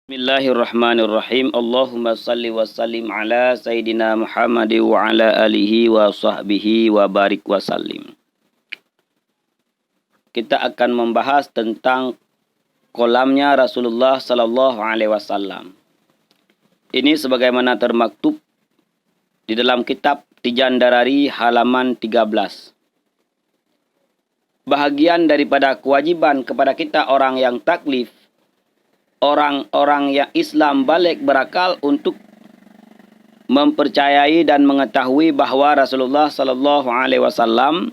Bismillahirrahmanirrahim. Allahumma salli wa sallim ala Sayyidina Muhammad wa ala alihi wa sahbihi wa barik wa sallim. Kita akan membahas tentang kolamnya Rasulullah sallallahu alaihi wasallam. Ini sebagaimana termaktub di dalam kitab Tijan Darari halaman 13. Bahagian daripada kewajiban kepada kita orang yang taklif, orang-orang yang Islam balik berakal untuk mempercayai dan mengetahui bahawa Rasulullah sallallahu alaihi wasallam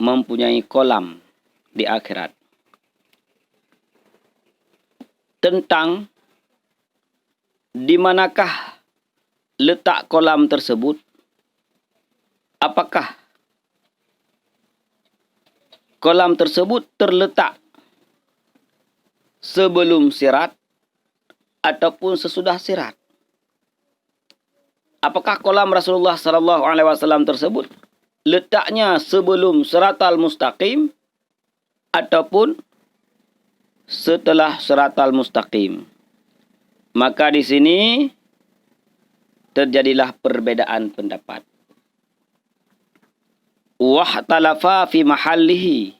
mempunyai kolam di akhirat. Tentang di manakah letak kolam tersebut? Apakah kolam tersebut terletak sebelum sirat ataupun sesudah sirat? Apakah kolam Rasulullah sallallahu alaihi wasallam tersebut letaknya sebelum siratal mustaqim ataupun setelah siratal mustaqim? Maka di sini terjadilah perbedaan pendapat. Wahtalafa fi mahallihi,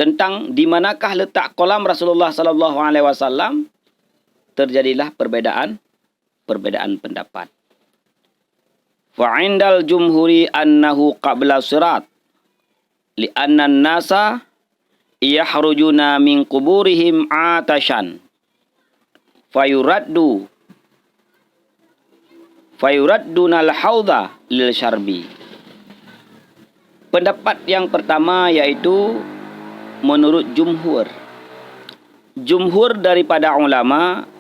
tentang di manakah letak kolam Rasulullah sallallahu alaihi wasallam, terjadilah perbedaan pendapat. Fa indal jumhuri annahu qabla sirat li anna an-nasa yakhrujuna min quburihim atashan fayuradduna al-haudha lil syarbi. Pendapat yang pertama yaitu menurut jumhur. Jumhur daripada ulama,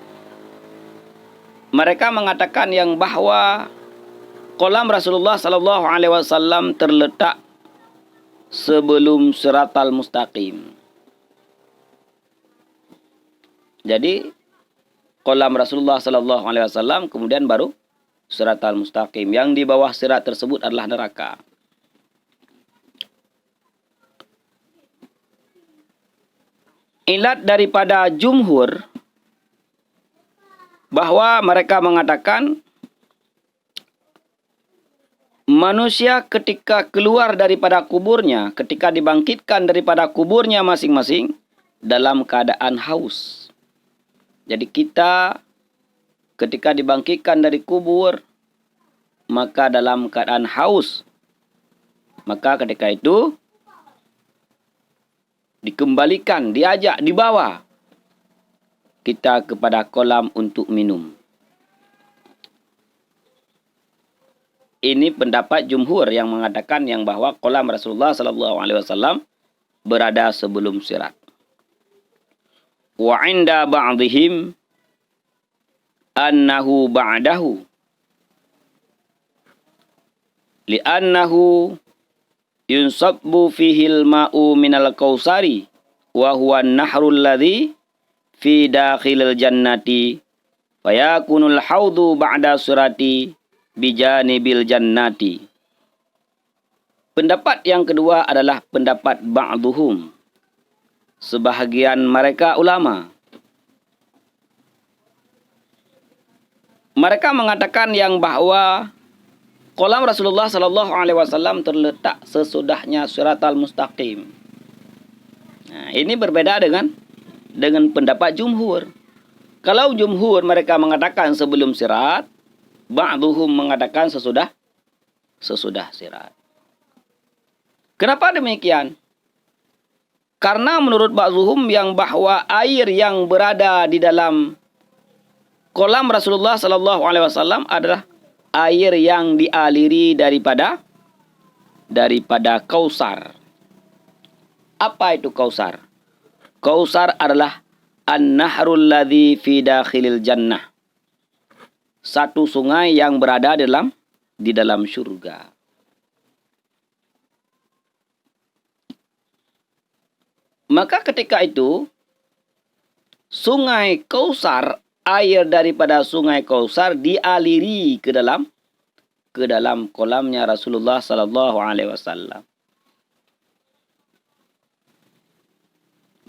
mereka mengatakan yang bahawa kolam Rasulullah sallallahu alaihi wasallam terletak sebelum siratal mustaqim. Jadi kolam Rasulullah sallallahu alaihi wasallam kemudian baru siratal mustaqim. Yang di bawah sirat tersebut adalah neraka. Ilat daripada jumhur bahwa mereka mengatakan manusia ketika keluar daripada kuburnya, ketika dibangkitkan daripada kuburnya masing-masing dalam keadaan haus. Jadi kita ketika dibangkitkan dari kubur maka dalam keadaan haus. Maka ketika itu dikembalikan, diajak, dibawa kita kepada kolam untuk minum. Ini pendapat jumhur yang mengatakan yang bahawa kolam Rasulullah sallallahu alaihi wasallam berada sebelum sirat. Wa inda ba'dihim annahu ba'dahu li'annahu yunsabbu fihil ma'u minal kausari wa huwa an-nahrul ladzi fi dakhilil jannati fayakunul haudhu ba'da surati bijanibil jannati. Pendapat yang kedua adalah pendapat ba'duhum, sebahagian mereka ulama. Mereka mengatakan yang bahawa kolam Rasulullah sallallahu alaihi wasallam terletak sesudahnya siratal mustaqim. Nah, ini berbeda dengan pendapat jumhur. Kalau jumhur mereka mengatakan sebelum sirat, ba'duhum mengatakan sesudah sirat. Kenapa demikian? Karena menurut ba'duhum yang bahwa air yang berada di dalam kolam Rasulullah sallallahu alaihi wasallam adalah air yang dialiri daripada Kausar. Apa itu Kausar? Kausar adalah an-nahrul ladzi fi dakhilil jannah. Satu sungai yang berada di dalam syurga. Maka ketika itu sungai Kausar, air daripada sungai Kausar dialiri ke dalam kolamnya Rasulullah sallallahu alaihi wasallam.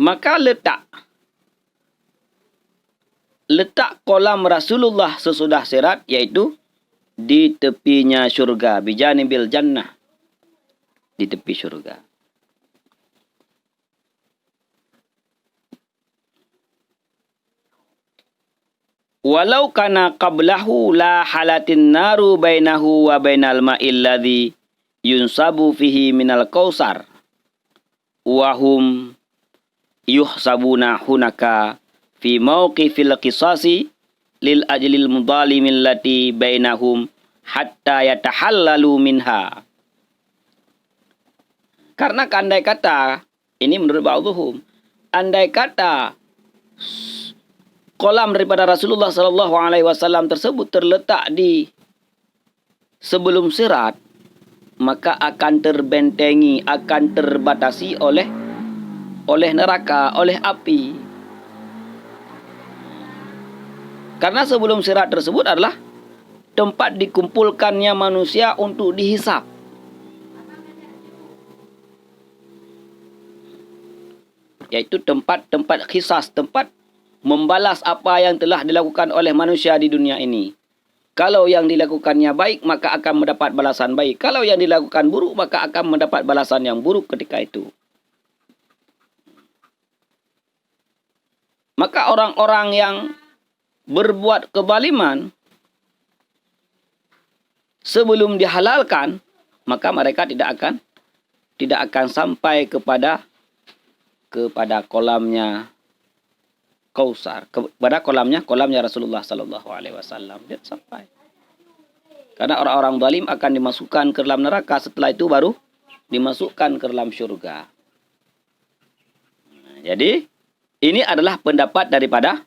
Maka letak letak kolam Rasulullah sesudah sirat, yaitu di tepinya syurga, bijanibil jannah, di tepi syurga. Walau kana qablahu la halatin naru bainahu wa bainal ma'il ladzi yunsabu fihi minal kausar wa hum yuhsabuna hunaka fi mauqifil qisasi lil ajlil mudhalimil lati bainahum hatta yatahallalu minha. Karena andai kata, ini menurut ba'dhum, andai kata kolam daripada Rasulullah sallallahu alaihi wasallam tersebut terletak di sebelum sirat, maka akan terbentengi, akan terbatasi oleh neraka, oleh api. Karena sebelum sirat tersebut adalah tempat dikumpulkannya manusia untuk dihisap. Yaitu tempat qisas, tempat membalas apa yang telah dilakukan oleh manusia di dunia ini. Kalau yang dilakukannya baik, maka akan mendapat balasan baik. Kalau yang dilakukan buruk, maka akan mendapat balasan yang buruk ketika itu. Maka orang-orang yang berbuat kezaliman sebelum dihalalkan, maka mereka tidak akan sampai kepada kolamnya Kausar, kepada kolamnya Rasulullah sallallahu alaihi wasallam, dia sampai. Karena orang-orang zalim akan dimasukkan ke dalam neraka, setelah itu baru dimasukkan ke dalam syurga. Nah, jadi ini adalah pendapat daripada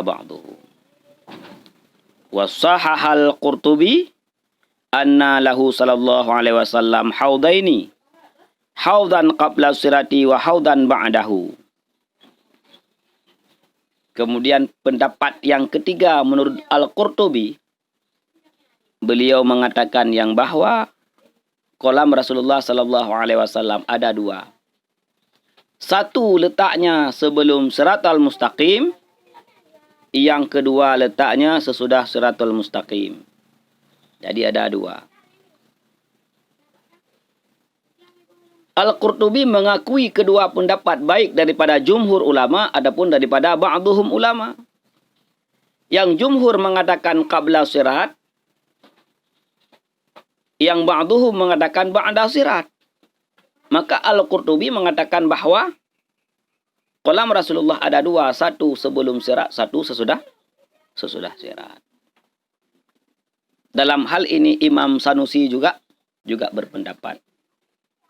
ba'dhu. Wasahahal Qurtubi anna lahu sallallahu alaihi wasallam haudaini, haudan qabla sirati wa haudan ba'dahu. Kemudian pendapat yang ketiga menurut Al-Qurtubi, beliau mengatakan yang bahwa kolam Rasulullah sallallahu alaihi wasallam ada dua. Satu letaknya sebelum Siratal Mustaqim, yang kedua letaknya sesudah Siratal Mustaqim. Jadi ada dua. Al-Qurtubi mengakui kedua pendapat baik daripada jumhur ulama adapun daripada ba'dhum ulama. Yang jumhur mengatakan qabla sirat, yang ba'dhum mengatakan ba'da sirat. Maka Al-Qurtubi mengatakan bahwa kolam Rasulullah ada dua, satu sebelum sirat, satu sesudah sirat. Dalam hal ini Imam Sanusi juga berpendapat.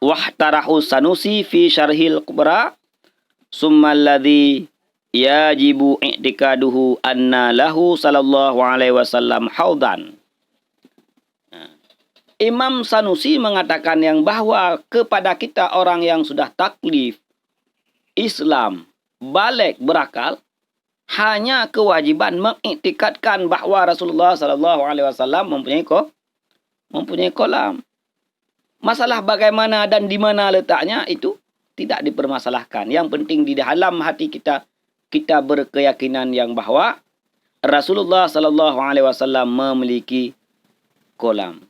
Wahtarahu Sanusi fi syarhil kubra summa alladhi yajibu i'tikaduhu anna lahu sallallahu alaihi wasallam haudan. Imam Sanusi mengatakan yang bahwa kepada kita orang yang sudah taklif Islam, balik berakal, hanya kewajiban mengiktikadkan bahwa Rasulullah sallallahu alaihi wasallam mempunyai kolam. Masalah bagaimana dan di mana letaknya itu tidak dipermasalahkan. Yang penting di dalam hati kita berkeyakinan yang bahwa Rasulullah sallallahu alaihi wasallam memiliki kolam.